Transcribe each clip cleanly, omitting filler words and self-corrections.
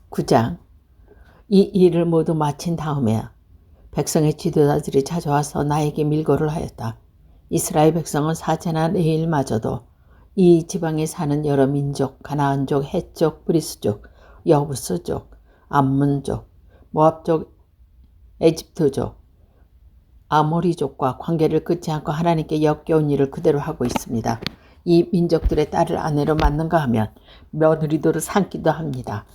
9장. 이 일을 모두 마친 다음에 백성의 지도자들이 찾아와서 나에게 밀고를 하였다. 이스라엘 백성은 사제나 레위일마저도 이 지방에 사는 여러 민족, 가나안족, 헷족, 브리스족, 여부스족, 암몬족, 모압족, 에집트족, 아모리족과 관계를 끊지 않고 하나님께 역겨운 일을 그대로 하고 있습니다. 이 민족들의 딸을 아내로 맞는가 하면 며느리도 삼기도 합니다.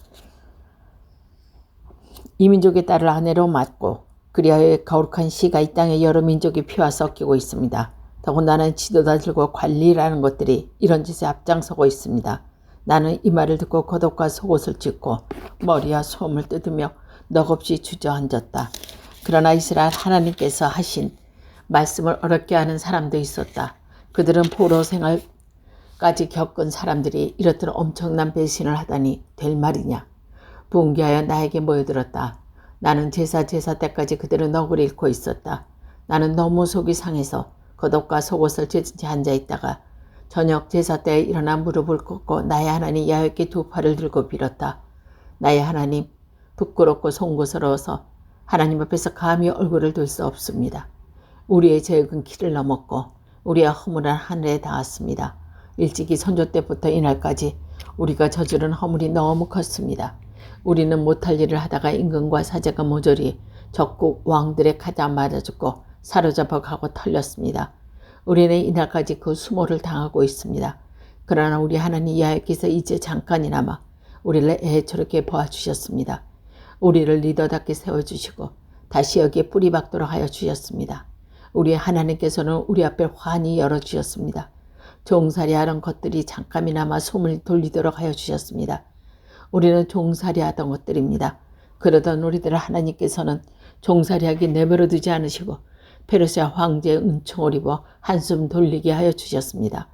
이 민족의 딸을 아내로 맞고 그리하여 거룩한 씨가 이 땅에 여러 민족의 피와 섞이고 있습니다. 더군다나 지도자들과 관리라는 것들이 이런 짓에 앞장서고 있습니다. 나는 이 말을 듣고 겉옷과 속옷을 찢고 머리와 솜을 뜯으며 넋없이 주저앉았다. 그러나 이스라엘 하나님께서 하신 말씀을 어렵게 하는 사람도 있었다. 그들은 포로 생활까지 겪은 사람들이 이렇듯 엄청난 배신을 하다니 될 말이냐. 분개하여 나에게 모여들었다. 나는 제사 때까지 그들은 넋을 잃고 있었다. 나는 너무 속이 상해서 겉옷과 속옷을 찢은 채 앉아있다가 저녁 제사 때에 일어나 무릎을 꿇고 나의 하나님 야훼께 두 팔을 들고 빌었다. 나의 하나님, 부끄럽고 송구스러워서 하나님 앞에서 감히 얼굴을 들 수 없습니다. 우리의 죄악은 키를 넘었고 우리의 허물은 하늘에 닿았습니다. 일찍이 선조 때부터 이날까지 우리가 저지른 허물이 너무 컸습니다. 우리는 못할 일을 하다가 임금과 사제가 모조리 적국 왕들의 칼에 맞아 죽고 사로잡아 가고 털렸습니다. 우리는 이날까지 그 수모를 당하고 있습니다. 그러나 우리 하나님 야훼께서 이제 잠깐이나마 우리를 애처롭게 보아주셨습니다. 우리를 리더답게 세워주시고 다시 여기에 뿌리 박도록 하여 주셨습니다. 우리 하나님께서는 우리 앞에 환히 열어주셨습니다. 종살이하던 것들이 잠깐이나마 숨을 돌리도록 하여 주셨습니다. 우리는 종살이하던 것들입니다. 그러던 우리들을 하나님께서는 종살이하게 내버려 두지 않으시고 페르시아 황제의 은총을 입어 한숨 돌리게 하여 주셨습니다.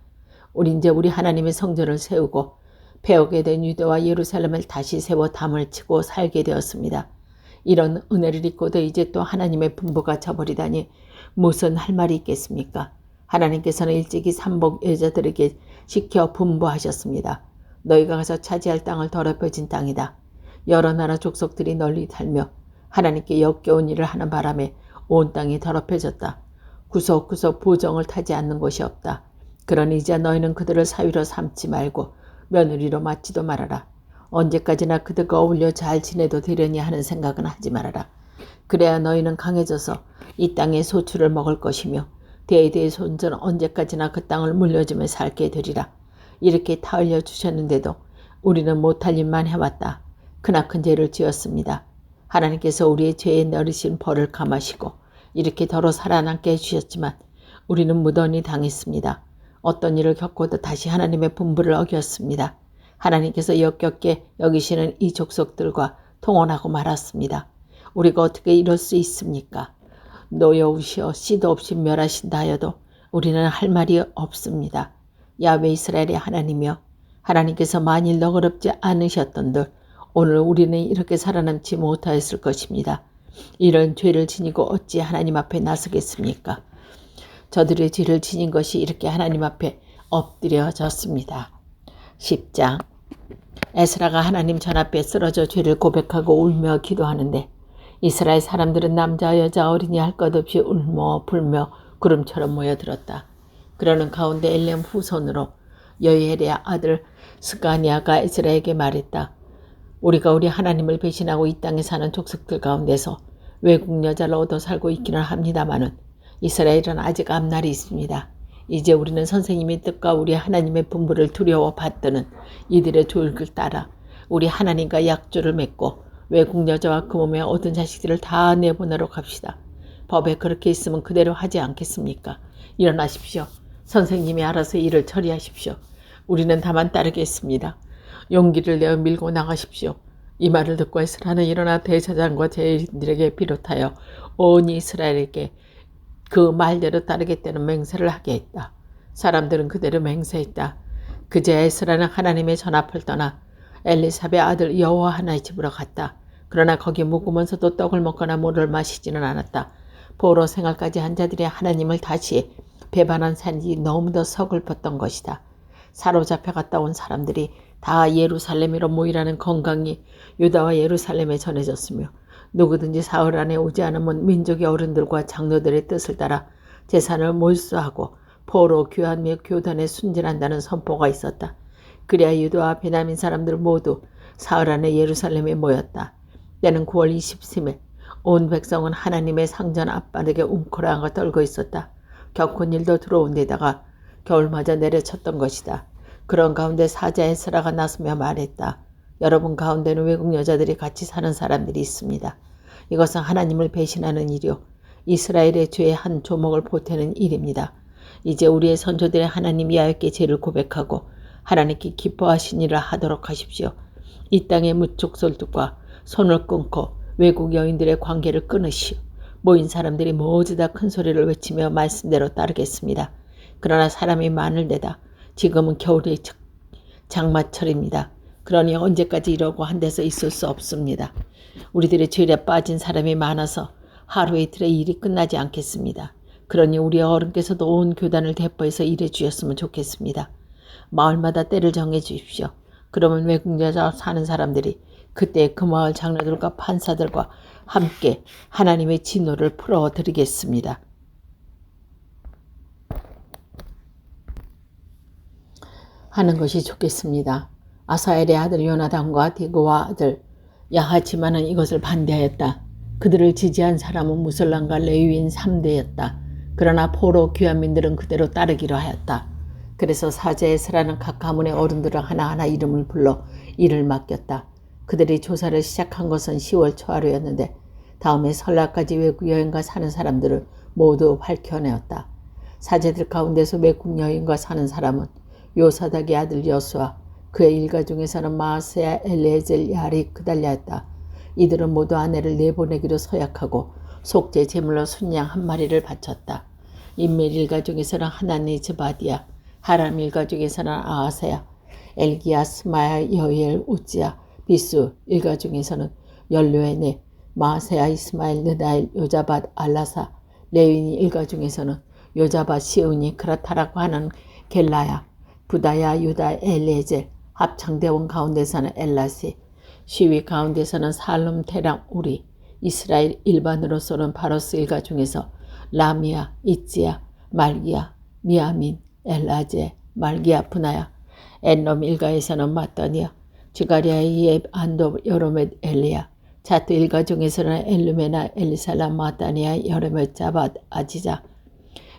우리 이제 우리 하나님의 성전을 세우고 배옥에 된 유대와 예루살렘을 다시 세워 담을 치고 살게 되었습니다. 이런 은혜를 입고도 이제 또 하나님의 분부가 저버리다니 무슨 할 말이 있겠습니까? 하나님께서는 일찍이 삼복 여자들에게 시켜 분부하셨습니다. 너희가 가서 차지할 땅을 더럽혀진 땅이다. 여러 나라 족속들이 널리 살며 하나님께 역겨운 일을 하는 바람에 온 땅이 더럽혀졌다. 구석구석 보정을 타지 않는 곳이 없다. 그러니 이제 너희는 그들을 사위로 삼지 말고 며느리로 맞지도 말아라. 언제까지나 그들과 어울려 잘 지내도 되려니 하는 생각은 하지 말아라. 그래야 너희는 강해져서 이 땅의 소출을 먹을 것이며 대대의 손자는 언제까지나 그 땅을 물려주며 살게 되리라. 이렇게 타올려 주셨는데도 우리는 못할 일만 해왔다. 크나큰 죄를 지었습니다. 하나님께서 우리의 죄에 내리신 벌을 감하시고 이렇게 더러 살아남게 해주셨지만 우리는 무던히 당했습니다. 어떤 일을 겪고도 다시 하나님의 분부를 어겼습니다. 하나님께서 역겹게 여기시는 이 족속들과 통혼하고 말았습니다. 우리가 어떻게 이럴 수 있습니까? 노여우시어 씨도 없이 멸하신다 하여도 우리는 할 말이 없습니다. 야훼 이스라엘의 하나님이여, 하나님께서 만일 너그럽지 않으셨던들 오늘 우리는 이렇게 살아남지 못하였을 것입니다. 이런 죄를 지니고 어찌 하나님 앞에 나서겠습니까? 저들의 죄를 지닌 것이 이렇게 하나님 앞에 엎드려졌습니다. 10장. 에스라가 하나님 전 앞에 쓰러져 죄를 고백하고 울며 기도하는데 이스라엘 사람들은 남자 여자 어린이 할 것 없이 울며 불며 구름처럼 모여들었다. 그러는 가운데 엘렘 후손으로 여이엘의 아들 스가니아가 에스라에게 말했다. 우리가 우리 하나님을 배신하고 이 땅에 사는 족속들 가운데서 외국 여자를 얻어 살고 있기는 합니다마는 이스라엘은 아직 앞날이 있습니다. 이제 우리는 선생님의 뜻과 우리 하나님의 분부를 두려워 받드는 이들의 조율을 따라 우리 하나님과 약조를 맺고 외국 여자와 그 몸에 얻은 자식들을 다 내보내러 갑시다. 법에 그렇게 있으면 그대로 하지 않겠습니까? 일어나십시오. 선생님이 알아서 일을 처리하십시오. 우리는 다만 따르겠습니다. 용기를 내어 밀고 나가십시오. 이 말을 듣고 에스라는 일어나 대제사장과 제사장들에게 비롯하여 온 이스라엘에게 그 말대로 따르겠다는 맹세를 하게 했다. 사람들은 그대로 맹세했다. 그제 에스라는 하나님의 전 앞을 떠나 엘리사벳 아들 여호와 하나의 집으로 갔다. 그러나 거기 묵으면서도 떡을 먹거나 물을 마시지는 않았다. 포로 생활까지 한 자들이 하나님을 다시 배반한 산이 너무도 서글펐던 것이다. 사로잡혀 갔다 온 사람들이 다 예루살렘으로 모이라는 건강이 유다와 예루살렘에 전해졌으며 누구든지 사흘 안에 오지 않으면 민족의 어른들과 장로들의 뜻을 따라 제산을 몰수하고 포로 교환 및 교단에 순진한다는 선포가 있었다. 그리하 유다와 베냐민 사람들 모두 사흘 안에 예루살렘에 모였다. 때는 9월 20일에 온 백성은 하나님의 상전 앞바닥에 웅크라가 떨고 있었다. 격군 일도 들어온 데다가 겨울마저 내려쳤던 것이다. 그런 가운데 사자 에스라가 나서며 말했다. 여러분 가운데는 외국 여자들이 같이 사는 사람들이 있습니다. 이것은 하나님을 배신하는 일이요 이스라엘의 죄의 한 조목을 보태는 일입니다. 이제 우리의 선조들의 하나님 야훼께 죄를 고백하고 하나님께 기뻐하신 일을 하도록 하십시오. 이 땅의 무축 설득과 손을 끊고 외국 여인들의 관계를 끊으시오. 모인 사람들이 모두 다 큰 소리를 외치며 말씀대로 따르겠습니다. 그러나 사람이 많을 때다. 지금은 겨울의 장마철입니다. 그러니 언제까지 이러고 한 데서 있을 수 없습니다. 우리들의 죄에 빠진 사람이 많아서 하루 이틀에 일이 끝나지 않겠습니다. 그러니 우리 어른께서도 온 교단을 대포해서 일해 주셨으면 좋겠습니다. 마을마다 때를 정해 주십시오. 그러면 외국 여자 사는 사람들이 그때 그 마을 장로들과 판사들과 함께 하나님의 진노를 풀어드리겠습니다. 하는 것이 좋겠습니다. 아사엘의 아들 요나단과 디고와 아들 야하치만은 이것을 반대하였다. 그들을 지지한 사람은 무슬람과 레위인 3대였다. 그러나 포로 귀환민들은 그대로 따르기로 하였다. 그래서 사제 에스라는 각 가문의 어른들을 하나하나 이름을 불러 일을 맡겼다. 그들이 조사를 시작한 것은 10월 초하루였는데 다음에 설날까지 외국 여행가 사는 사람들을 모두 밝혀내었다. 사제들 가운데서 외국 여행가 사는 사람은 요사닥의 아들 여수와 그의 일가 중에서는 마아세야, 엘레젤, 야리, 그달랴였다. 이들은 모두 아내를 내보내기로 서약하고 속죄 제물로 순양 한 마리를 바쳤다. 인멜 일가 중에서는 하나니 즈바디야, 하람 일가 중에서는 아하세야, 엘기야, 스마야, 여엘, 우지야, 비수 일가 중에서는 열료에네, 마아세야, 이스마엘, 느다일, 요자밧, 알라사, 레윈 일가 중에서는 요자밧, 시우니, 그라타라고 하는 겔라야, 부다야, 유다, 엘레젤, 합창대원 가운데서는 엘라시, 시위 가운데서는 살룸, 테랑, 우리, 이스라엘 일반으로서는 바로스 일가 중에서 라미야, 이찌야, 말기야, 미아민, 엘라제, 말기야, 분하야, 엔놈 일가에서는 마따니야, 지가리아의 안도, 여로멧, 엘리야, 자트 일가 중에서는 엘르메나, 엘리살람, 마따니야, 여로멧, 자밧, 아지자,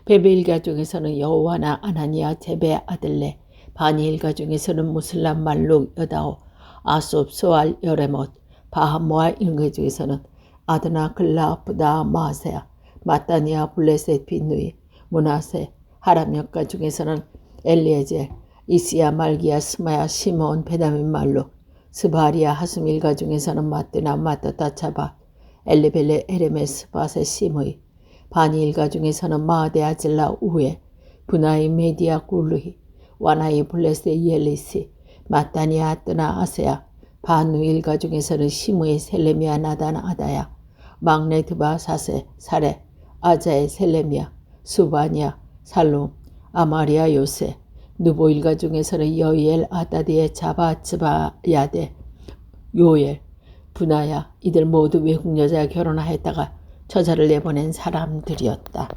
베베 일가 중에서는 여호와나, 아나니야, 제베, 아들레, 바니 일가 중에서는 무슬람, 말룩, 여다오, 아숲, 소알, 여레못, 바하모아 일가 중에서는 아드나, 글라, 부다, 마세야, 마따니아, 블레셋, 빈누이, 문하세, 하람 역가 중에서는 엘리에젤, 이시야, 말기야, 스마야, 시몬, 베냐민, 말룩, 스바리아, 하숨 일가 중에서는 마뜨나, 마따다, 차바, 엘리벨레, 에레메스, 바세, 시므이, 바니 일가 중에서는 마데, 아질라, 우에, 분하이, 메디아, 굴루히, 와나이, 블레세, 이엘리시, 마따니아, 뜨나, 아세야, 바누 일가 중에서는 시므의, 셀레미아, 나단, 아다야, 막내, 드바, 사세, 사레, 아자의, 셀레미아, 수바니아, 살룸, 아마리아, 요세, 누보 일가 중에서는 여이엘, 아다디의, 자바, 츠바야데, 요엘, 분하야, 이들 모두 외국 여자와 결혼하였다가 처자를 내보낸 사람들이었다.